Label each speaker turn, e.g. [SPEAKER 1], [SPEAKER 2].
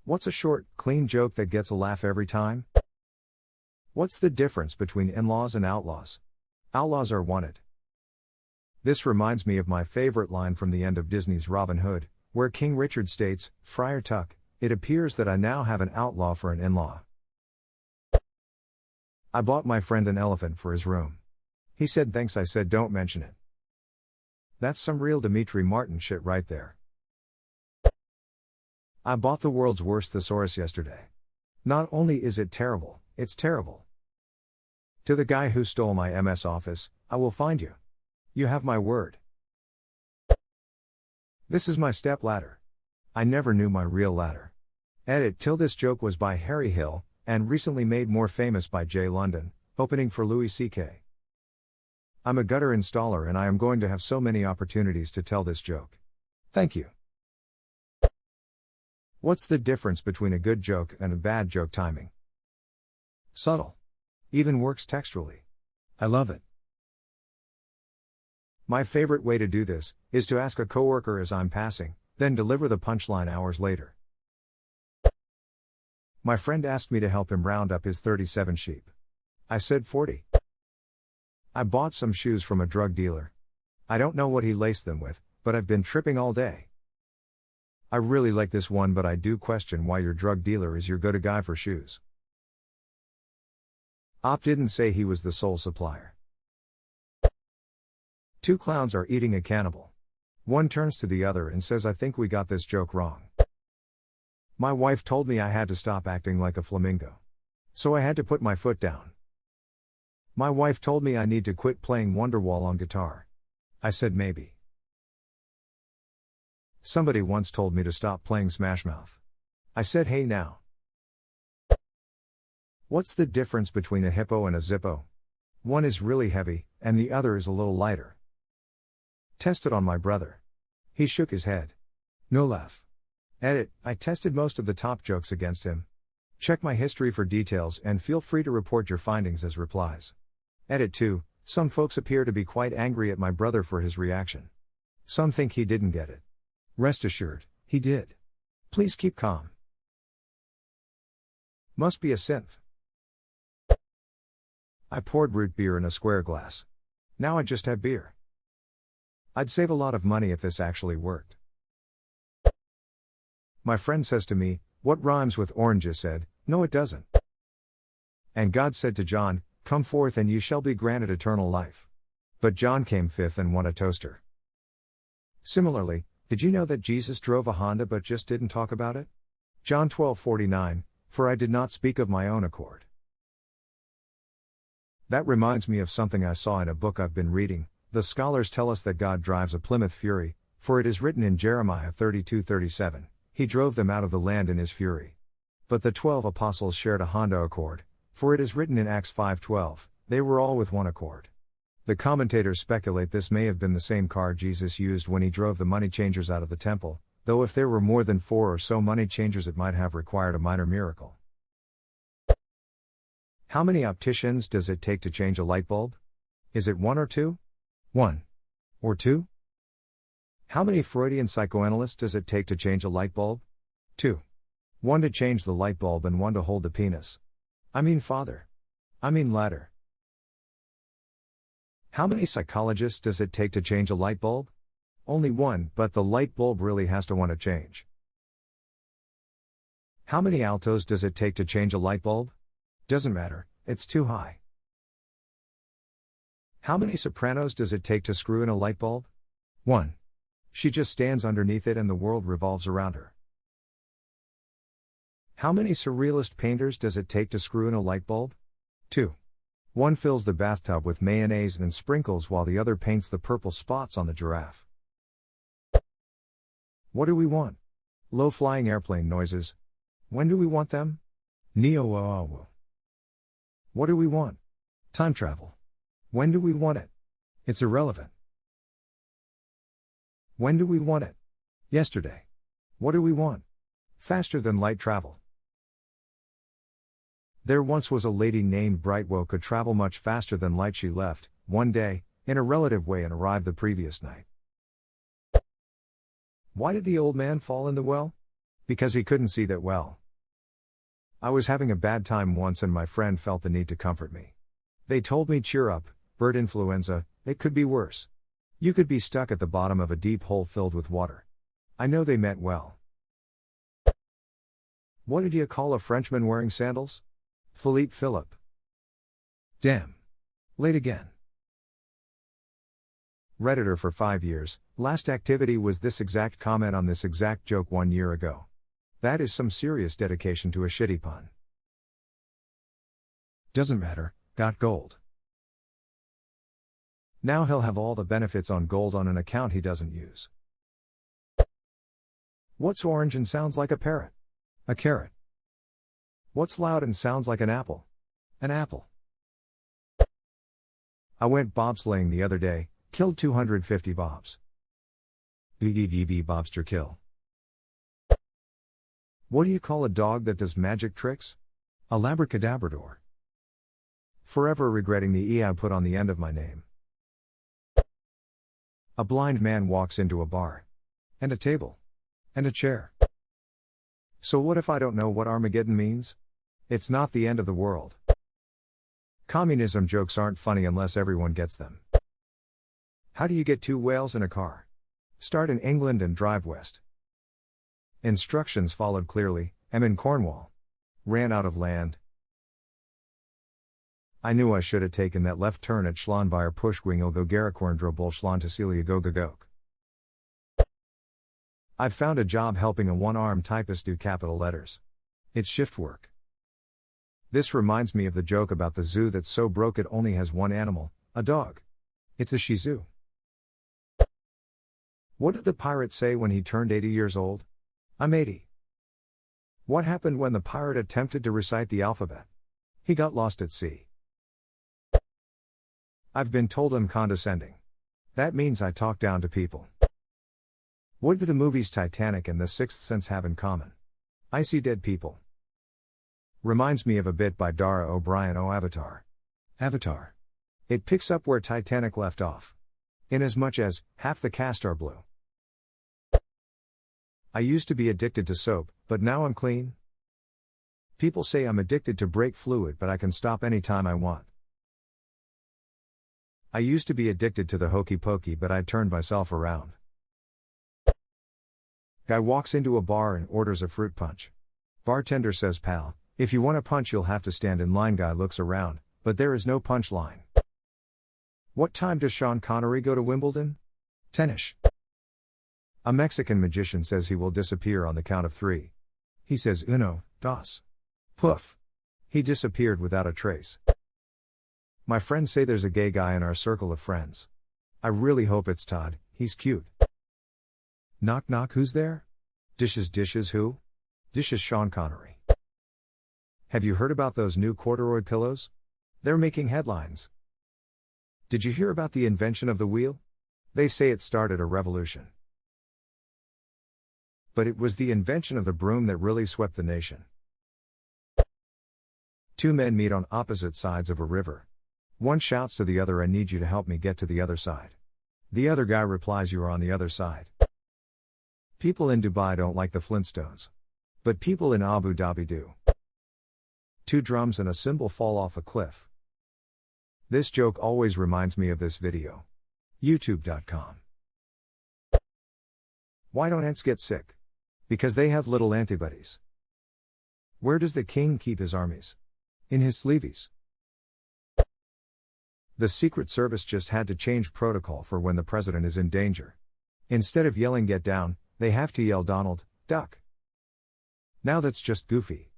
[SPEAKER 1] What's a short, clean joke that gets a laugh every time? What's the difference between in-laws and outlaws? Outlaws are wanted. This reminds me of my favorite line from the end of Disney's Robin Hood, where King Richard states, "Friar Tuck, it appears that I now have an outlaw for an in-law." I bought my friend an elephant for his room. He said thanks. I said don't mention it. That's some real Dimitri Martin shit right there. I bought the world's worst thesaurus yesterday. Not only is it terrible, it's terrible. To the guy who stole my MS Office, I will find you. You have my word. This is my step ladder. I never knew my real ladder. Edit till this joke was by Harry Hill, and recently made more famous by Jay London, opening for Louis C.K. I'm a gutter installer and I am going to have so many opportunities to tell this joke. Thank you. What's the difference between a good joke and a bad joke timing? Subtle. Even works textually. I love it. My favorite way to do this is to ask a coworker as I'm passing, then deliver the punchline hours later. My friend asked me to help him round up his 37 sheep. I said 40. I bought some shoes from a drug dealer. I don't know what he laced them with, but I've been tripping all day. I really like this one, but I do question why your drug dealer is your go-to guy for shoes. Op didn't say he was the sole supplier. Two clowns are eating a cannibal. One turns to the other and says, "I think we got this joke wrong." My wife told me I had to stop acting like a flamingo. So I had to put my foot down. My wife told me I need to quit playing Wonderwall on guitar. I said maybe. Somebody once told me to stop playing Smash Mouth. I said hey now. What's the difference between a hippo and a Zippo? One is really heavy, and the other is a little lighter. Tested on my brother. He shook his head. No laugh. Edit, I tested most of the top jokes against him. Check my history for details and feel free to report your findings as replies. Edit 2, some folks appear to be quite angry at my brother for his reaction. Some think he didn't get it. Rest assured, he did. Please keep calm. Must be a synth. I poured root beer in a square glass. Now I just have beer. I'd save a lot of money if this actually worked. My friend says to me, "What rhymes with oranges?" Said, "No it doesn't." And God said to John, "Come forth and you shall be granted eternal life." But John came fifth and won a toaster. Similarly, did you know that Jesus drove a Honda but just didn't talk about it? John 12:49, "For I did not speak of my own accord." That reminds me of something I saw in a book I've been reading. The scholars tell us that God drives a Plymouth Fury, for it is written in Jeremiah 32:37, "He drove them out of the land in his fury." But the 12 apostles shared a Honda Accord, for it is written in Acts 5:12, "They were all with one accord." The commentators speculate this may have been the same car Jesus used when he drove the money changers out of the temple, though if there were more than 4 or so money changers it might have required a minor miracle. How many opticians does it take to change a light bulb? Is it 1 or 2? 1. Or 2? How many Freudian psychoanalysts does it take to change a light bulb? 2. 1 to change the light bulb and 1 to hold the penis. I mean father. I mean ladder. How many psychologists does it take to change a light bulb? Only 1, but the light bulb really has to want to change. How many altos does it take to change a light bulb? Doesn't matter, it's too high. How many sopranos does it take to screw in a light bulb? 1. She just stands underneath it and the world revolves around her. How many surrealist painters does it take to screw in a light bulb? 2. 1 fills the bathtub with mayonnaise and sprinkles while the other paints the purple spots on the giraffe. What do we want? Low-flying airplane noises. When do we want them? Neo-oh-oh. What do we want? Time travel. When do we want it? It's irrelevant. When do we want it? Yesterday. What do we want? Faster than light travel. There once was a lady named Brightwell could travel much faster than light. She left, one day, in a relative way and arrived the previous night. Why did the old man fall in the well? Because he couldn't see that well. I was having a bad time once and my friend felt the need to comfort me. They told me, cheer up, bird influenza, it could be worse. You could be stuck at the bottom of a deep hole filled with water. I know they meant well. What did you call a Frenchman wearing sandals? Philippe Philip. Damn. Late again. Redditor for 5 years, last activity was this exact comment on this exact joke 1 year ago. That is some serious dedication to a shitty pun. Doesn't matter, got gold. Now he'll have all the benefits on gold on an account he doesn't use. What's orange and sounds like a parrot? A carrot. What's loud and sounds like an apple? An apple. I went bobsleighing the other day, killed 250 bobs. BBBB bobster kill. What do you call a dog that does magic tricks? A labracadabrador. Forever regretting the E I put on the end of my name. A blind man walks into a bar. And a table. And a chair. So what if I don't know what Armageddon means? It's not the end of the world. Communism jokes aren't funny unless everyone gets them. How do you get 2 whales in a car? Start in England and drive west. Instructions followed clearly, am in Cornwall. Ran out of land. I knew I should have taken that left turn at Schlanvire Pushwingel go Garakorndro Bol Schlan Tasilia go Gagok. I've found a job helping a one-armed typist do capital letters. It's shift work. This reminds me of the joke about the zoo that's so broke it only has one animal, a dog. It's a Shih Tzu. What did the pirate say when he turned 80 years old? I'm 80. What happened when the pirate attempted to recite the alphabet? He got lost at sea. I've been told I'm condescending. That means I talk down to people. What do the movies Titanic and The Sixth Sense have in common? I see dead people. Reminds me of a bit by Dara O'Brien Avatar. Avatar. It picks up where Titanic left off. Inasmuch as, half the cast are blue. I used to be addicted to soap, but now I'm clean. People say I'm addicted to brake fluid, but I can stop anytime I want. I used to be addicted to the hokey pokey, but I turned myself around. Guy walks into a bar and orders a fruit punch. Bartender says, pal, if you want a punch you'll have to stand in line. Guy looks around, but there is no punch line. What time does Sean Connery go to Wimbledon? 10ish. A Mexican magician says he will disappear on the count of 3. He says uno, dos. Poof. He disappeared without a trace. My friends say there's a gay guy in our circle of friends. I really hope it's Todd, he's cute. Knock knock, who's there? Dishes dishes, who? Dishes Sean Connery. Have you heard about those new corduroy pillows? They're making headlines. Did you hear about the invention of the wheel? They say it started a revolution. But it was the invention of the broom that really swept the nation. 2 men meet on opposite sides of a river. One shouts to the other, I need you to help me get to the other side. The other guy replies, you are on the other side. People in Dubai don't like the Flintstones. But people in Abu Dhabi do. 2 drums and a cymbal fall off a cliff. This joke always reminds me of this video. YouTube.com. Why don't ants get sick? Because they have little antibodies. Where does the king keep his armies? In his sleeveys. The Secret Service just had to change protocol for when the president is in danger. Instead of yelling get down, they have to yell Donald, duck. Now that's just goofy.